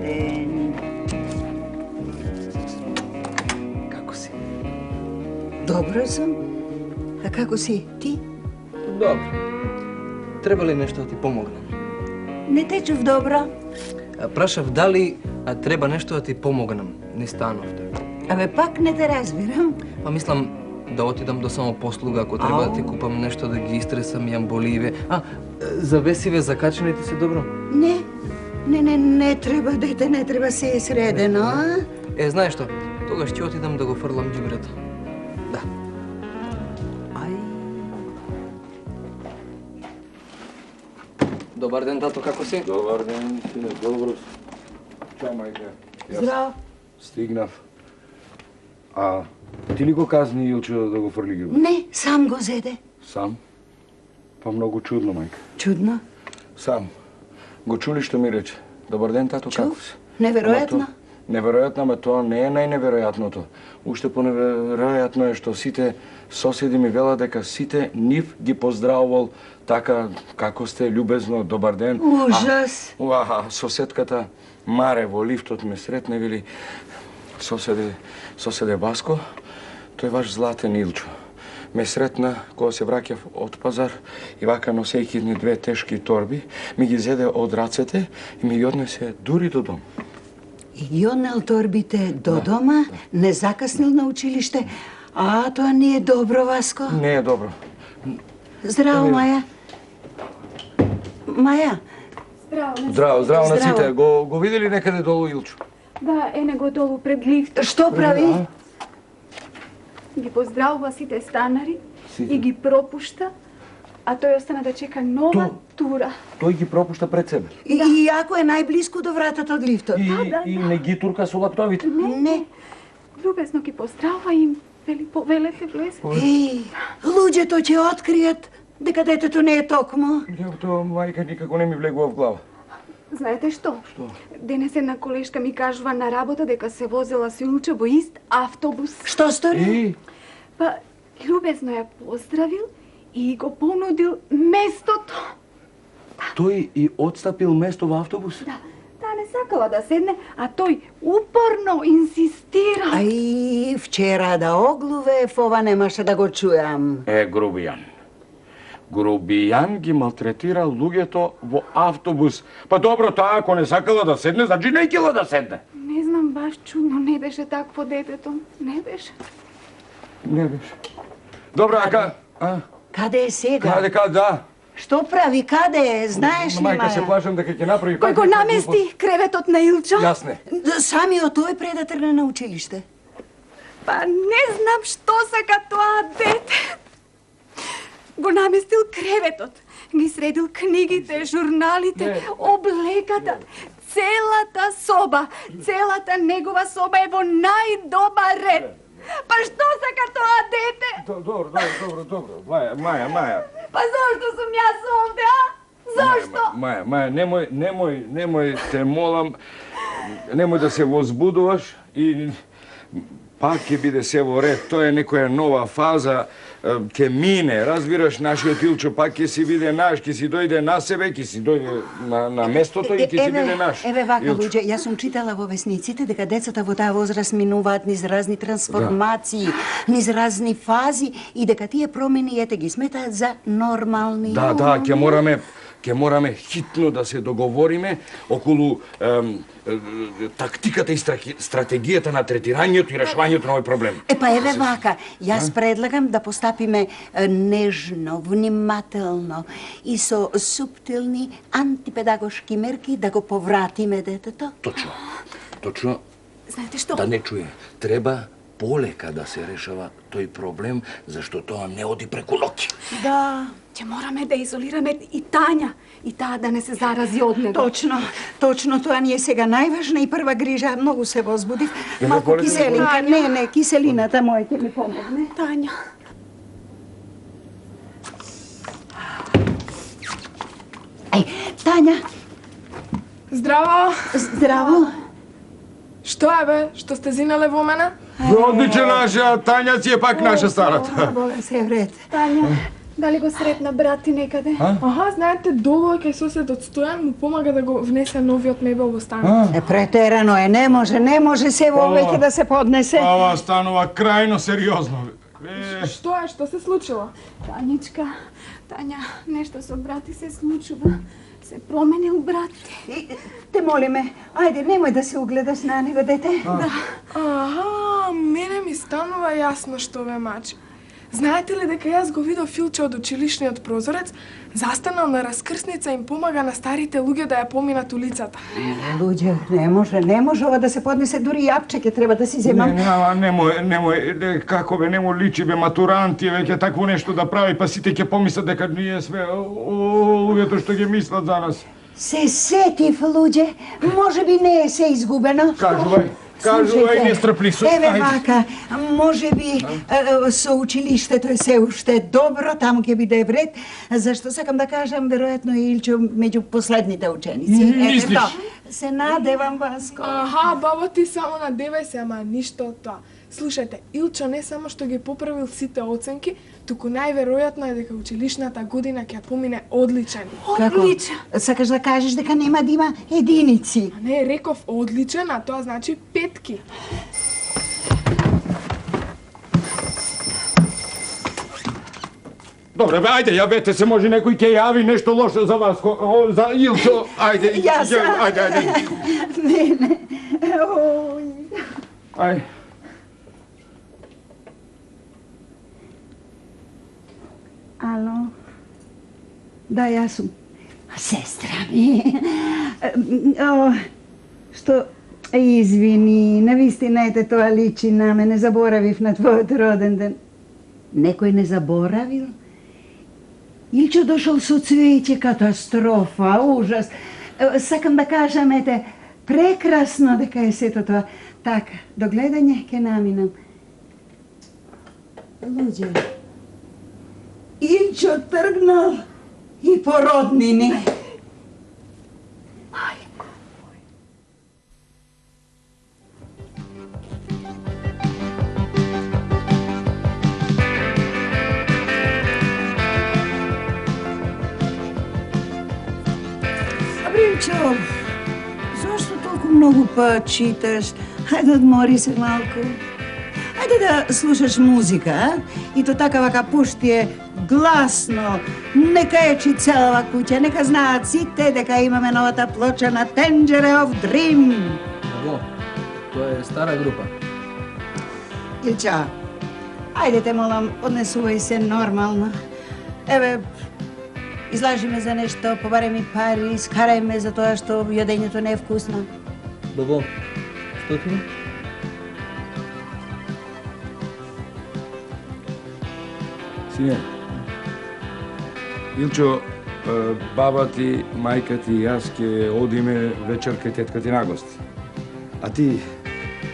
ден. Како си? Добро сум. А како си ти? Добро. Треба ли нешто да ти помогнам? Не те чув добро. Прашав дали треба нешто да ти помогнам. Не становте. Абе, пак не те разбирам. Па мислам да отидам до самопослуга, ако треба да ти купам нешто да ги истресам и амболиве. Завесиве закачените се добро? Не треба, дете, не треба се е средено, а? Знаеш што? Тогаш ќе отидам да го фрлам ѓубрето. Да. Добар ден, тато, како си? Добар ден, сине, добро. Чао, мајка. Здраво. Стигнав. А ти ли го казни Илчо да го фрли ѓубрето? Не, сам го зеде. Сам? Па многу чудно, мајка. Чудно? Сам. Го чули што ми рече? Добар ден, тато, како си? Неверојатно. Неверојатно, ама тоа не е најневеројатното. Уште поневеројатно е што сите соседи ми велат дека сите нив ги поздравувал така како сте, љубезно, добар ден. Ужас. Соседката Маре во лифтот ме сретне, вели, соседе Баско, тој ваш златен Илчо. Ме сретна кога се враќав од пазар и вака носејќи ни две тешки торби, ми ги зеде од рацете и ми ги однесе дури до дом. И ги однел торбите до дома, не закаснил на училиште, а тоа не е добро, Васко. Не е добро. Здраво, Маја. Маја. Здраво на сите. Го видели некаде долу Илчо? Да, него долу пред лифтот. Што прави? Ги поздравува сите станари и ги пропушта, а тој остана да чека нова тура. Тој ги пропушта пред себе. И ако е најблиску до вратата од лифтот. И не ги турка со лаптовите? Не. Любезно ги поздравува и вели, повелете, влезете. Луѓето ќе откријат дека детето не е токмо. Тоа, мајка, никако не ми влегува в глава. Знаете што? Денес една колешка ми кажува на работа дека се возела со Илчо во ист автобус. Што стори? Па, љубезно ја поздравил и го понудил местото. Тој и отстапил место во автобус? Да. Таа не сакала да седне, а тој упорно инсистира. Вчера да оглувев, ова немаше да го чујам. Грубијан. Грубијан ги малтретира луѓето во автобус. Па добро, таа ако не сакала да седне, значи не ќела да седне. Не знам, баш чудно, не беше такво детето. Не беше. Не беше. Добро, Каде е сега? Каде, да. Што прави, каде е, знаеш ли, Маја? Мајка, се плашам дека ќе направи... Кој го намести креветот на Илчо? Јасне. Самиот тој пред да тргне на училиште. Па не знам што сака тоа дете. Го наместил креветот, ги средил книгите, журналите, облеката, целата соба, целата негова соба е во најдобар ред. Па што сака тоа дете? Добро. Маја. Па зошто сум јас овде, а? Зошто? Маја, немој те молам, немој да се возбудуваш и пак ќе биде се во ред. Тоа е некоја нова фаза, ќе мине, разбираш, нашиот Илчо пак ќе си биде наш, ќе си дојде на себе, ќе си дојде на местото и ќе си биде наш. Еве вака, луѓе, јас сум читала во весниците дека децата во таа возраст минуваат низ разни трансформации, низ разни фази и дека тие промени ете ги сметаат за нормални. Да, ќе мораме хитно да се договориме околу тактиката и стратегијата на третирањето и решавањето на овој проблем. Па еве вака, јас предлагам да постапиме нежно, внимателно и со суптилни антипедагошки мерки да го повратиме детето. Точно. Знаете што? Да не чуе. Треба полека да се решава тој проблем, зашто тоа не оди преку ноќ. Да. Ќе мораме да изолираме и Тања, и таа да не се зарази од него. Точно, тоа ни е сега најважна и прва грижа. Многу се возбудив. Малку киселинка. Не, киселината моја ќе ми помогне. Тања. Тања. Здраво. Што е бе? Што сте зинале во мене? Одлична наша, Тања си е пак наша старата. Бога се вред. Тања, Дали го сретна брат ти некаде? Аха, знаете, долу е кај соседот Стојан, му помага да го внесе новиот мебел во станот. Претерано е, не може се вовеќе да се поднесе. Ова станува крајно сериозно. Што е, што се случило? Таничка, Тања, нешто со брат ти се случува. Се променил брат ти. Те молиме, ајде, немој да се угледаш на него, дете. Аха, мене ми станува јасно што ве мачи. Знаете ли дека јас го видов Илче од училишниот прозорец, застанал на раскрсница и им помага на старите луѓе да ја поминат улицата. Луѓе, не може ова да се поднесе, дури јапчеќе треба да си земам. Немој, како бе, немој личи бе, матуранти веќе такво нешто да прави, па сите ќе помислат дека ние све луѓето што ги мислат за нас. Се сетив, луѓе, може би не е се изгубено. Кажувај, не стрпли со... Еве вака, може би со училиштето е се уште добро, таму ќе биде вред, зашто сакам да кажам, веројатно е Илчо меѓу последните ученици. Мислиш? Се надевам, Васко. Аха, баба ти само надевај се, ама ништо од тоа. Слушајте, Илчо не само што ги поправил сите оценки, туку најверојатно е дека училишната година ќе помине одличен. Одличен. Сакаш да кажеш дека нема да има единици? А не, реков одличен, а тоа значи петки. Добре, бе, ајде, јавете се, може некој ќе јави нешто лошо за вас, за Илчо, ајде, ајде. Не, ој. Ајде. Ало? Да, јас сум. Сестра ми. Што, извини, навистина ете тоа личи на мене, заборавив на твојот роден ден. Некој не заборавил? Илчо дошол со цвеќе, катастрофа, ужас. Сакам да кажам, ете, прекрасно дека е сето тоа. Така, до гледање ќе наминам. Луѓе, Илчо тргнал и по роднини. Илчо, зашто толку многу пат читаш? Хајде одмори се малку. Хајде да слушаш музика, а? И то така вака пуштие гласно. Нека ечи целава куќа, нека знаат сите дека имаме новата плоча на Tangerine of Dream. Баба, тоа е стара група. Илча, ајде те молам, однесувај се нормално. Еве, излажи ме за нешто, побарај ми пари, скарај ме за тоа што јадењето не е вкусно. Баба, што ти? Сине, Илчо, баба ти, мајка ти и јас ќе одиме вечер кај тетка ти на гости. А ти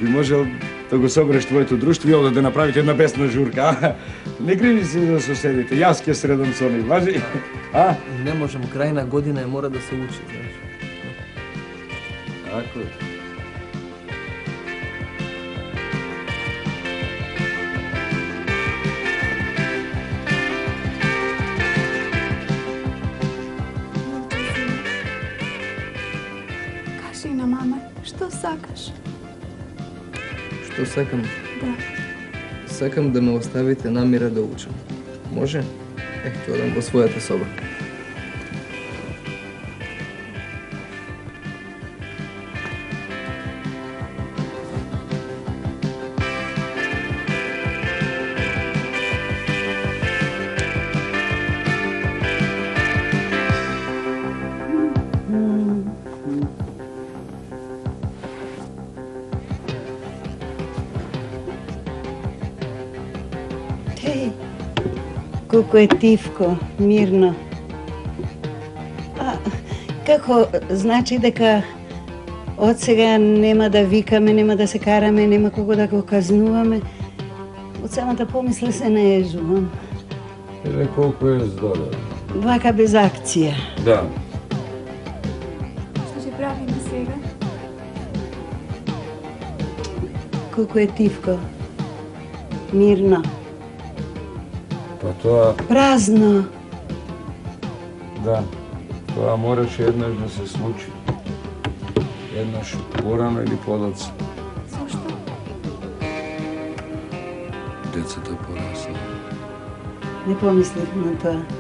би можел да го собереш твоето друштво и овде да направите една бесна журка, Не грижи се за соседите, јас ќе средам со нив, важи? А? Не можем, крајна година мора да се учи, знаеш. Така. Кажи на мама, што сакаш? Што сакам? Да. Сакам да ме оставите намира да учам. Може? Ќе одам во својата соба. Колку е тивко, мирно. Како значи дека од сега нема да викаме, нема да се караме, нема кого да го казнуваме? Од самата помисла се наежувам. Еле колку е здоле. Вака без акција. Да. Што ќе правиме сега? Колку е тивко, мирно. Па тоа, Prazno. да, тоа мораше еднаш да се случи. Еднаш порано или подоцна. Зошто? Децата порасна. Ne pomislih na to.